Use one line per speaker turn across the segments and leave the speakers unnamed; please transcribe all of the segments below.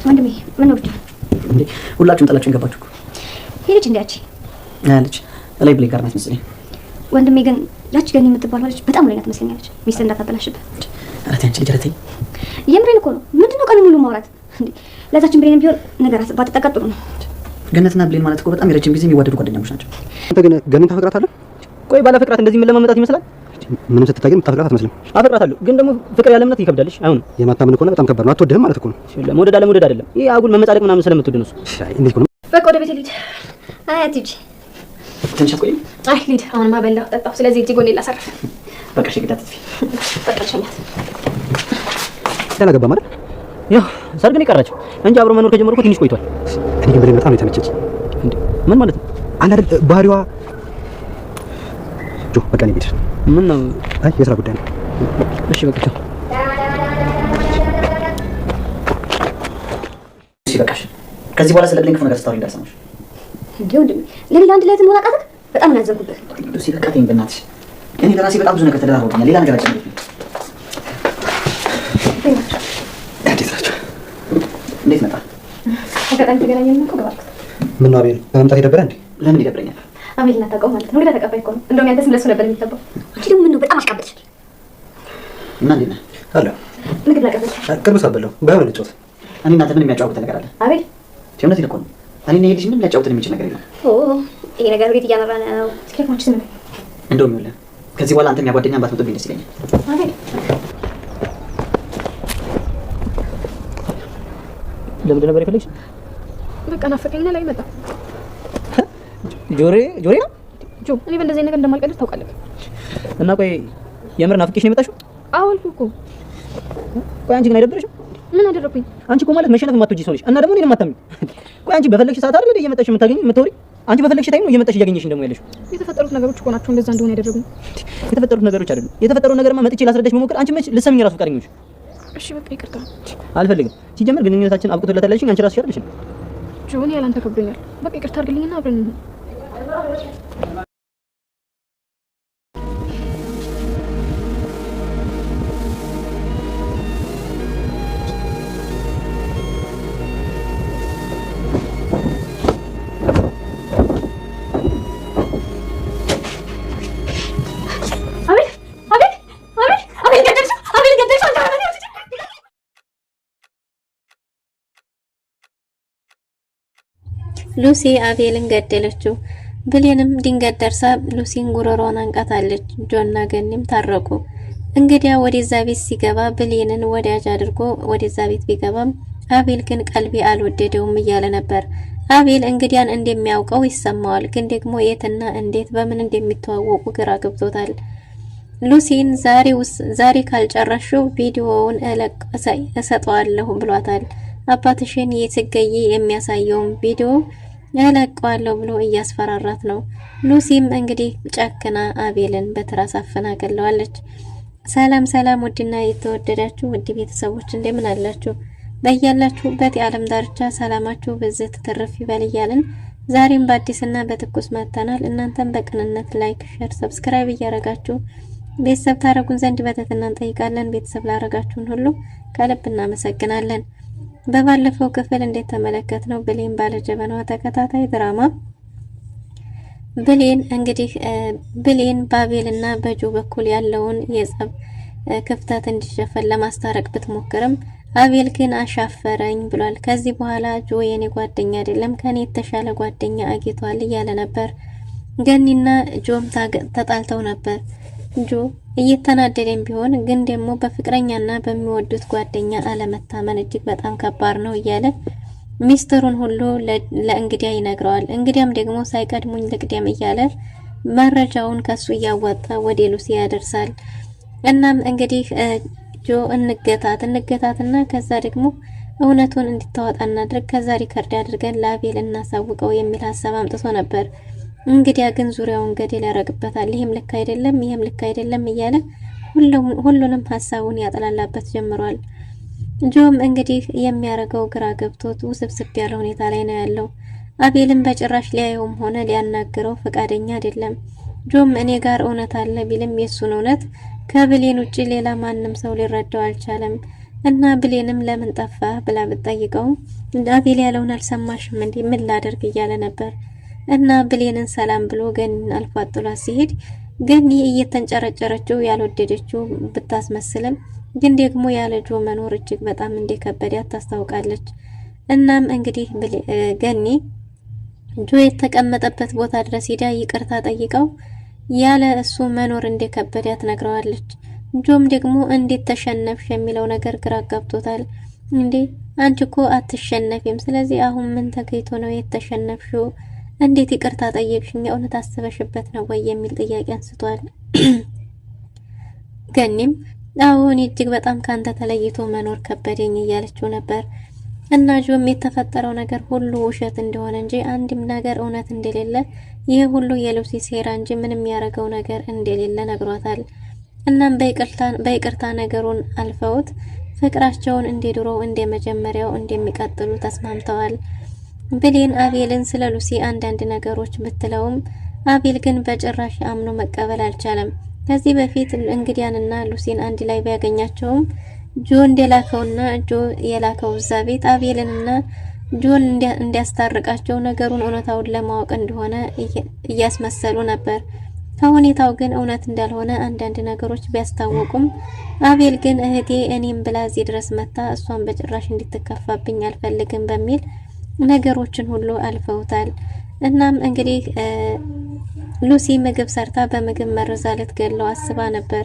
ወንድሜ ምን ነው ብቻ
እንዴ? ሁላችሁም ጥላችሁን ገባችሁ እኮ።
ሄደች እንዴ?
አለች ላይ ብሌ ጋር ናት መሰለኝ።
ወንድሜ ግን ያቺ ገኒ የምትባል ማለት በጣም ለኛ ትመስለኛለች። ሚስት እንዳታበላሽበት።
አረቴ አንቺ ልጅ አረቴ።
የምሬን እኮ ነው። ምንድነው ቀን ሙሉ ማውራት እንዴ? ለታችን ብሌን ቢሆን ነገራት ባትጠቀጥሩ ነው።
ገነትና ብሌን ማለት እኮ በጣም የረጅም ጊዜ የሚዋደዱ ጓደኛሞች ናቸው።
አንተ ግን ገነን ታፈቅራታለህ?
ቆይ ባላ ፍቅራት እንደዚህ ምን ለማመጣት ይመስላል?
ምንም ስትታይ ግን ታፈቅራት አትመስልም።
አፈቅራታለሁ ግን ደግሞ ፍቅር ያለ እምነት ይከብዳልሽ። አይሆንም።
የማታምን ከሆነ በጣም ከባድ ነው። አትወደህም ማለት እኮ ነው።
መውደድ አለ መውደድ አይደለም። ይሄ አጉል መመጻደቅ ምናምን ስለምትወድ ነው።
አይ እንዴት ነው?
በቃ ወደ ቤት ልሂድ። አይ አትሂጂ።
ትንሽ አትቆይም?
አይ ልሂድ። አሁንማ በላሁ ጠጣሁ። ስለዚህ እዚህ ጎኔ ላሳርፍ።
በቃ ሽግዳት
በቃ ሸኛት።
ያላገባ ማለት
ያው ሰርግ ነው የቀራቸው እንጂ አብሮ መኖር ከጀመሩ እኮ ትንሽ ቆይቷል።
እኔ ግን ብሌን በጣም ነው የተመቸችኝ።
እንዴ ምን ማለት ነው?
አለ አይደል ባህሪዋ ጆ በቃ ነው ቤት
ምን ነው?
አይ የስራ ጉዳይ ነው።
እሺ በቃ ቻው።
እሺ በቃሽ። ከዚህ በኋላ ስለ ብሌን ክፉ ነገር ስታወሪ እንዳልሰማሽ።
እንዴ ወንድሜ ለሌላ አንድ ለእህት መሆን አቃተህ? በጣም ነው ያዘንኩብህ።
ሉሲ በቃ ተይኝ በእናትሽ። እኔ ለራሴ በጣም ብዙ ነገር ተደራርቦኛል። ሌላ ነገር አጨምርብኝ። እንዴት መጣ?
አጋጣሚ ተገናኘን እኮ ገባኩት።
ምን ነው አቤል በመምጣት ይደብራል እንዴ?
ለምን ይደብረኛል?
አቤል እናታውቀው ማለት ነው። እንግዳ ተቀባይ እኮ ነው። እንደውም ያንተ ስም ለእሱ ነበር የሚገባው። አንቺ ደግሞ ምን ነው በጣም አሽቃበጥሽ።
እና እንዴት ነህ?
አለ
ምግብ ላቀርብልሽ።
ቅርብ ሳበለው ባይሆን እንጫወት።
እኔ እናንተ ምን የሚያጫውተን ነገር አለ?
አቤል
እውነቴን እኮ ነው። እኔ ይሄ ልጅ ምን ሊያጫውተን የሚችል ነገር የለም።
ይሄ ነገር ቤት እያመራ ነው። ስኬፎች ስም
እንደውም ይኸውልህ ከዚህ በኋላ አንተም ያጓደኛን ባትመጡብኝ ደስ ይለኛል።
አቤል
ለምን ነበር የፈለግሽ?
በቃ ናፈቀኝና ላይ መጣ።
ጆሬ ነው
ጆ እኔ በእንደዚህ ነገር እንደማልቀልድ ታውቃለህ።
እና ቆይ የምር ናፍቄሽ ነው የመጣሽው?
አዎ አልኩህ እኮ።
ቆይ አንቺ ግን አይደብርሽም?
ምን አደረኩኝ?
አንቺ እኮ ማለት መሸነፍ የማትወጂ ሰው ነሽ እና ደግሞ እኔን የማታምኚ። ቆይ አንቺ በፈለግሽ ሰዓት አይደል እየመጣሽ የምታገኚኝ የምትወሪ? አንቺ በፈለግሽ ታይም ነው እየመጣሽ እያገኘሽ እንደሞ ያለሽው።
የተፈጠሩት ነገሮች እኮ ናቸው እንደዛ እንደሆነ ያደረጉኝ።
የተፈጠሩት ነገሮች አይደሉም። የተፈጠሩት ነገርማ መጥቼ ላስረዳሽ መሞከር አንቺ መች ልትሰሚኝ ራሱ ፈቃደኛ ነሽ?
እሺ በቃ ይቅርታ።
አልፈልግም። ሲጀመር ግንኙነታችን አብቅቶለታል ያልሽኝ አንቺ ራስሽ አይደለሽ?
ጆን ያላንተ ከብዶኛል። በቃ ይቅርታ አድርግልኝና አብረን እንሁን።
ሉሲ አቤልን ገደለችው። ብሌንም ድንገት ደርሳ ሉሲን ጉሮሮዋን አንቃታለች። ጆና ገኒም ታረቁ። እንግዲያ ወደዛ ቤት ሲገባ ብሌንን ወዳጅ አድርጎ ወደዛ ቤት ቢገባም አቤል ግን ቀልቢ አልወደደውም እያለ ነበር። አቤል እንግዲያን እንደሚያውቀው ይሰማዋል፣ ግን ደግሞ የትና እንዴት በምን እንደሚተዋወቁ ግራ ገብቶታል። ሉሲን ዛሬ ካልጨረሽው ቪዲዮውን እሰጠዋለሁ ብሏታል። አባትሽን የትገይ የሚያሳየውን ቪዲዮ እለቀዋለሁ ብሎ እያስፈራራት ነው። ሉሲም እንግዲህ ጨክና አቤልን በትራስ አፍና ገለዋለች። ሰላም ውድና የተወደዳችሁ ውድ ቤተሰቦች እንደምን አላችሁ? በያላችሁበት የዓለም ዳርቻ ሰላማችሁ በዝት ትርፍ ይበል እያልን ዛሬም በአዲስና በትኩስ መጥተናል። እናንተም በቅንነት ላይክ፣ ሼር፣ ሰብስክራይብ እያረጋችሁ ቤተሰብ ታረጉን ዘንድ በትህትና እንጠይቃለን። ቤተሰብ ላረጋችሁን ሁሉ ከልብ እናመሰግናለን። በባለፈው ክፍል እንዴት ተመለከትነው ብሌን ባለጀበናዋ ተከታታይ ድራማ ብሌን በአቤልና በጆ በኩል ያለውን የጸብ ክፍተት እንዲሸፈን ለማስታረቅ ብትሞክርም አቤል ግን አሻፈረኝ ብሏል። ከዚህ በኋላ ጆ የኔ ጓደኛ አይደለም ከኔ የተሻለ ጓደኛ አግኝቷል እያለ ነበር። ገኒና ጆም ተጣልተው ነበር። ጆ እየተናደደም ቢሆን ግን ደግሞ በፍቅረኛና በሚወዱት ጓደኛ አለመታመን እጅግ በጣም ከባድ ነው እያለ ሚስጥሩን ሁሉ ለእንግዲያ ይነግረዋል። እንግዲያም ደግሞ ሳይቀድሙኝ ልቅደም እያለ መረጃውን ከሱ እያወጣ ወደ ሉሲ ያደርሳል። እናም እንግዲህ ጆ እንገታትና ከዛ ደግሞ እውነቱን እንድታወጣ እናድርግ፣ ከዛ ሪከርድ አድርገን ለአቤል እናሳውቀው የሚል ሀሳብ አምጥቶ ነበር። እንግዲያ ግን ዙሪያውን ገደል ያረግበታል። ይሄም ልክ አይደለም እያለ ሁሉንም ሀሳቡን ያጠላላበት ጀምሯል። ጆም እንግዲህ የሚያረገው ግራ ገብቶት ውስብስብ ያለ ሁኔታ ላይ ነው ያለው። አቤልም በጭራሽ ሊያየውም ሆነ ሊያናግረው ፈቃደኛ አይደለም። ጆም እኔ ጋር እውነት አለ ቢልም የሱን እውነት ከብሌን ውጪ ሌላ ማንም ሰው ሊረዳው አልቻለም። እና ብሌንም ለምን ጠፋ ብላ ብትጠይቀውም አቤል ያለውን አልሰማሽም እንዴ ምን ላደርግ እያለ ነበር። እና ብሌንን ሰላም ብሎ ገኒን አልፏት ጥሏት ሲሄድ ገኒ እየተንጨረጨረችው ያልወደደችው ብታስመስልም ግን ደግሞ ያለ ጆ መኖር እጅግ በጣም እንደከበዳት ታስታውቃለች። እናም እንግዲህ ገኒ ጆ የተቀመጠበት ቦታ ድረስ ሄዳ ይቅርታ ጠይቀው ያለ እሱ መኖር እንደከበዳት ነግረዋለች። ጆም ደግሞ እንዴት ተሸነፍሽ የሚለው ነገር ግራ ጋብቶታል። እንዴ አንቺ እኮ አትሸነፊም፣ ስለዚህ አሁን ምን ተገይቶ ነው የተሸነፍሽው? እንዴት ይቅርታ ጠየቅሽኝ? የእውነት አስበሽበት ነው ወይ የሚል ጥያቄ አንስቷል። ገኒም አሁን እጅግ በጣም ካንተ ተለይቶ መኖር ከበደኝ እያለችው ነበር። እና ጆም የተፈጠረው ነገር ሁሉ ውሸት እንደሆነ እንጂ አንድም ነገር እውነት እንደሌለ፣ ይህ ሁሉ የሉሲ ሴራ እንጂ ምንም ያደረገው ነገር እንደሌለ ነግሯታል። እናም በይቅርታ ነገሩን አልፈውት ፍቅራቸውን እንደድሮ እንደመጀመሪያው እንደሚቀጥሉ ተስማምተዋል። ብሌን አቤልን ስለ ሉሲ አንዳንድ ነገሮች ብትለውም አቤል ግን በጭራሽ አምኖ መቀበል አልቻለም። ከዚህ በፊት እንግዲያንና ሉሲን አንድ ላይ ቢያገኛቸውም ጆ እንደላከውና ጆ የላከው እዛ ቤት አቤልንና ጆን እንዲያስታርቃቸው ነገሩን እውነታውን ለማወቅ እንደሆነ እያስመሰሉ ነበር። ከሁኔታው ግን እውነት እንዳልሆነ አንዳንድ ነገሮች ቢያስታወቁም አቤል ግን እህቴ እኔም ብላ እዚህ ድረስ መታ እሷን በጭራሽ እንድትከፋብኝ አልፈልግም በሚል ነገሮችን ሁሉ አልፈውታል። እናም እንግዲህ ሉሲ ምግብ ሰርታ በምግብ መርዛ ልትገለው አስባ ነበር።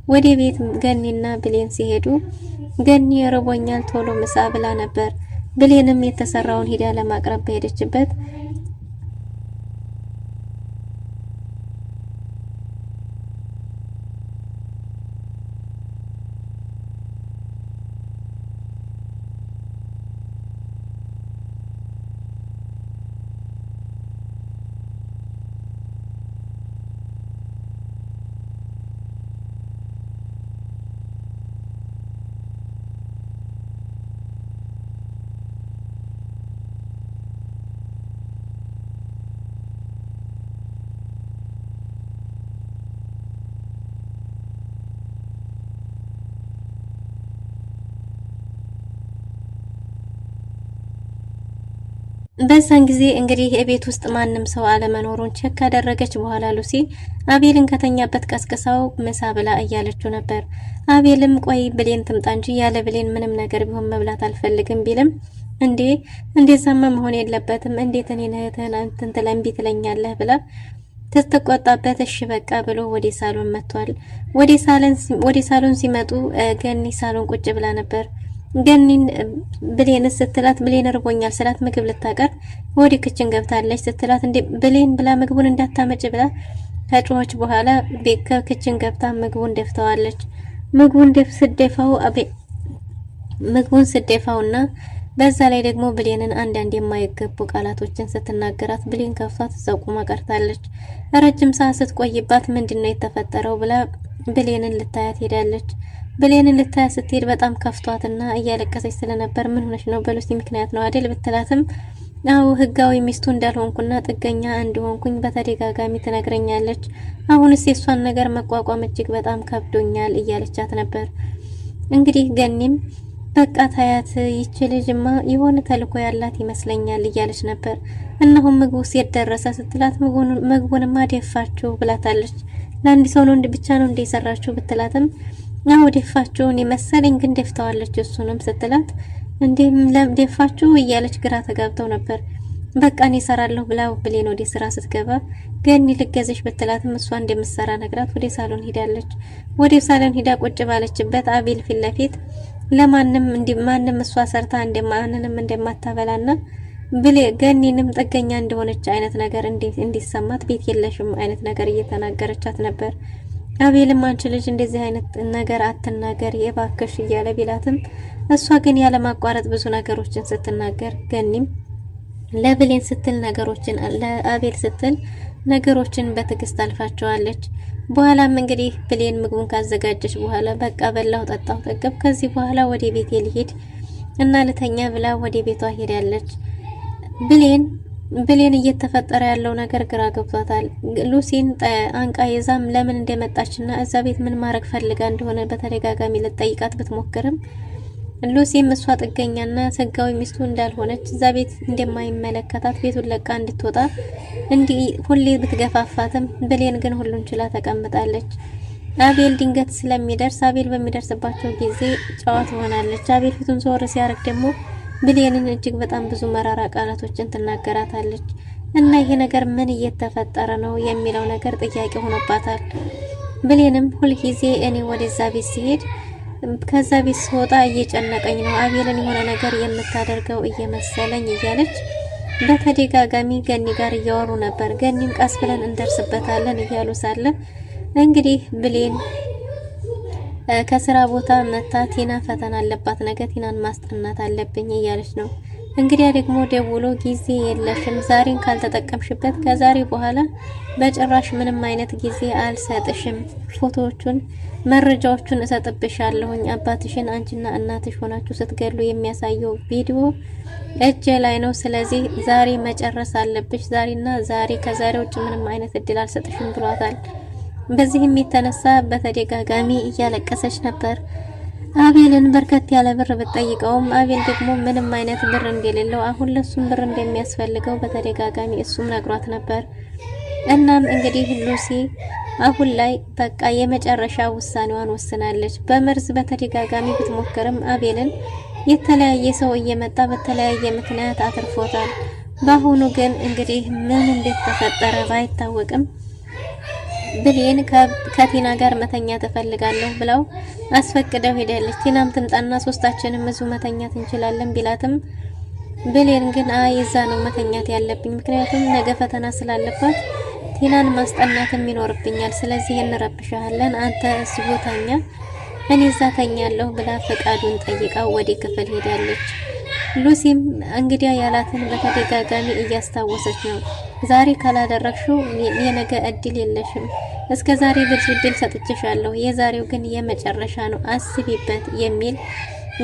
ወደ ቤት ገኒና ብሌን ሲሄዱ ገኒ ርቦኛል ቶሎ ምሳ ብላ ነበር። ብሌንም የተሰራውን ሂዳ ለማቅረብ በሄደችበት በዛን ጊዜ እንግዲህ የቤት ውስጥ ማንም ሰው አለመኖሩን ቸክ ካደረገች በኋላ ሉሲ አቤልን ከተኛበት ቀስቅሳው ምሳ ብላ እያለችው ነበር። አቤልም ቆይ ብሌን ትምጣ እንጂ ያለ ብሌን ምንም ነገር ቢሆን መብላት አልፈልግም ቢልም እንደዛማ መሆን የለበትም እንዴት እኔ እህትህን አንተን ትለምቢ ትለኛለህ ብላ ተተቆጣበት። እሺ በቃ ብሎ ወደ ሳሎን መጥቷል። ወደ ሳሎን ሲመጡ ገኒ ሳሎን ቁጭ ብላ ነበር። ገኒን ብሌን ስትላት ብሌን ርቦኛል ስላት ምግብ ልታቀርብ ወደ ክችን ገብታለች። ስትላት እንዴ ብሌን ብላ ምግቡን እንዳታመጭ ብላ ከጮኸች በኋላ ከክችን ገብታ ምግቡን ደፍተዋለች። ምግቡን ስደፋውና በዛ ላይ ደግሞ ብሌንን አንዳንድ የማይገቡ ቃላቶችን ስትናገራት ብሌን ከፍቷት እዛው ቆማ ቀርታለች። ረጅም ሰዓት ስትቆይባት ምንድነው የተፈጠረው ብላ ብሌንን ልታያት ሄዳለች። ብሌንን ልታያት ስትሄድ በጣም ከፍቷትና እያለቀሰች ስለነበር ምን ሆነሽ ነው በሉሲ ምክንያት ነው አይደል ብትላትም አው ህጋዊ ሚስቱ እንዳልሆንኩና ጥገኛ እንደሆንኩኝ በተደጋጋሚ ትነግረኛለች። አሁንስ የሷን ነገር መቋቋም እጅግ በጣም ከብዶኛል እያለቻት ነበር። እንግዲህ ገኒም በቃ ታያት ይቺ ልጅማ የሆነ ተልኮ ያላት ይመስለኛል እያለች ነበር። እናሁን ምግቡ ሲት ደረሰ ስትላት ምግቡንማ ደፋችሁ ብላታለች። ለአንድ ሰው ነው ብቻ ነው እንደሰራችሁ ብትላትም አው ደፋችሁን የመሰለኝ ግን ደፍተዋለች እሱንም ስትላት እንዴም ለደፋችሁ እያለች ግራ ተጋብተው ነበር። በቃ እኔ እሰራለሁ ብላው ብሌን ወደ ስራ ስትገባ ገኒ ልገዝሽ ብትላትም እሷ እንደምትሰራ ነግራት ወደ ሳሎን ሄዳለች። ወደ ሳሎን ሄዳ ቁጭ ባለችበት አቤል ፊት ለፊት ለማንም ማንም እሷ ሰርታ እንደማንንም እንደማታበላና ገኒንም ጥገኛ እንደሆነች አይነት ነገር እንዲሰማት ቤት የለሽም አይነት ነገር እየተናገረቻት ነበር። አቤልም አንቺ ልጅ እንደዚህ አይነት ነገር አትናገር የባክሽ እያለ ቢላትም እሷ ግን ያለ ማቋረጥ ብዙ ነገሮችን ስትናገር ገኒም ለብሌን ስትል ነገሮችን ለአቤል ስትል ነገሮችን በትዕግስት አልፋቸዋለች። በኋላም እንግዲህ ብሌን ምግቡን ካዘጋጀች በኋላ በቃ በላው ጠጣው ጠገብ ከዚህ በኋላ ወደ ቤቴ ልሄድ እና ልተኛ ብላ ወደ ቤቷ ሄዳለች። ብሌን እየተፈጠረ ያለው ነገር ግራ ገብቷታል። ሉሲን አንቃ ይዛም ለምን እንደመጣችና እዛ ቤት ምን ማድረግ ፈልጋ እንደሆነ በተደጋጋሚ ልጠይቃት ብትሞክርም ሉሲም እሷ ጥገኛና ህጋዊ ሚስቱ እንዳልሆነች እዛ ቤት እንደማይመለከታት ቤቱን ለቃ እንድትወጣ ሁሌ ብትገፋፋትም ብሌን ግን ሁሉን ችላ ተቀምጣለች። አቤል ድንገት ስለሚደርስ አቤል በሚደርስባቸው ጊዜ ጨዋ ትሆናለች። አቤል ፊቱን ዞር ሲያደርግ ደግሞ ብሌንን እጅግ በጣም ብዙ መራራ ቃላቶችን ትናገራታለች። እና ይሄ ነገር ምን እየተፈጠረ ነው የሚለው ነገር ጥያቄ ሆኖባታል። ብሌንም ሁልጊዜ እኔ ወደዛ ቤት ሲሄድ ከዛ ቤት ስወጣ እየጨነቀኝ ነው፣ አቤልን የሆነ ነገር የምታደርገው እየመሰለኝ እያለች በተደጋጋሚ ገኒ ጋር እያወሩ ነበር። ገኒም ቀስ ብለን እንደርስበታለን እያሉ ሳለ እንግዲህ ብሌን ከስራ ቦታ መታ ቲና ፈተና አለባት፣ ነገ ቲናን ማስጠናት አለብኝ እያለች ነው። እንግዲያ ደግሞ ደውሎ ጊዜ የለሽም፣ ዛሬን ካልተጠቀምሽበት ከዛሬ በኋላ በጭራሽ ምንም አይነት ጊዜ አልሰጥሽም፣ ፎቶዎቹን መረጃዎቹን እሰጥብሻለሁኝ፣ አባትሽን አንቺና እናትሽ ሆናችሁ ስትገሉ የሚያሳየው ቪዲዮ እጄ ላይ ነው፣ ስለዚህ ዛሬ መጨረስ አለብሽ፣ ዛሬና ዛሬ፣ ከዛሬ ውጭ ምንም አይነት እድል አልሰጥሽም ብሏታል። በዚህም የተነሳ በተደጋጋሚ እያለቀሰች ነበር። አቤልን በርከት ያለ ብር ብትጠይቀውም አቤል ደግሞ ምንም አይነት ብር እንደሌለው አሁን ለሱም ብር እንደሚያስፈልገው በተደጋጋሚ እሱም ነግሯት ነበር። እናም እንግዲህ ሉሲ አሁን ላይ በቃ የመጨረሻ ውሳኔዋን ወስናለች። በመርዝ በተደጋጋሚ ብትሞክርም አቤልን የተለያየ ሰው እየመጣ በተለያየ ምክንያት አትርፎታል። በአሁኑ ግን እንግዲህ ምን እንደተፈጠረ ባይታወቅም ብሌን ከቲና ጋር መተኛ ተፈልጋለሁ ብለው አስፈቅደው ሄዳለች። ቲናም ትምጣና ሶስታችንም እዚሁ መተኛት እንችላለን ቢላትም ብሌን ግን እዛ ነው መተኛት ያለብኝ፣ ምክንያቱም ነገ ፈተና ስላለባት ቲናን ማስጠናትም ይኖርብኛል፣ ስለዚህ እንረብሻለን፣ አንተ እዚሁ ተኛ፣ እኔ እዛ ተኛለሁ ብላ ፈቃዱን ጠይቃው ወደ ክፍል ሄዳለች። ሉሲም እንግዲያ ያላትን በተደጋጋሚ እያስታወሰች ነው። ዛሬ ካላደረግሽው የነገ እድል የለሽም፣ እስከ ዛሬ ብዙ እድል ሰጥቼሻለሁ፣ የዛሬው ግን የመጨረሻ ነው፣ አስቢበት የሚል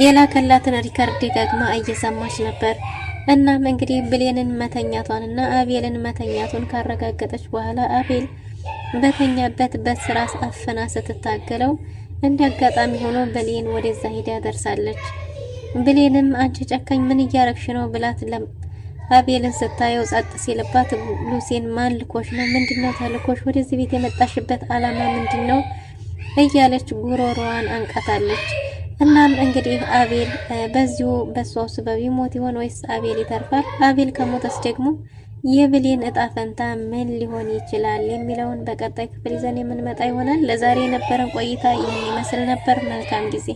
የላከላትን ሪከርድ ደጋግማ እየሰማች ነበር። እናም እንግዲህ ብሌንን መተኛቷንና አቤልን መተኛቱን ካረጋገጠች በኋላ አቤል በተኛበት በስራ አፈና ስትታገለው እንደ አጋጣሚ ሆኖ ብሌን ወደዛ ሄዳ ደርሳለች። ብሌንም አንቺ ጨካኝ ምን እያረግሽ ነው ብላት አቤልን ስታየው ጸጥ ሲልባት ሉሲን ማን ልኮሽ ነው? ምንድነው ተልኮሽ? ወደዚህ ቤት የመጣሽበት አላማ ምንድነው? እያለች ጉሮሮዋን አንቀታለች። እናም እንግዲህ አቤል በዚሁ በሷው ስበብ ይሞት ይሆን ወይስ አቤል ይተርፋል? አቤል ከሞተስ ደግሞ የብሌን እጣ ፈንታ ምን ሊሆን ይችላል የሚለውን በቀጣይ ክፍል ይዘን የምንመጣ ይሆናል። ለዛሬ የነበረን ቆይታ ይህን ይመስል ነበር። መልካም ጊዜ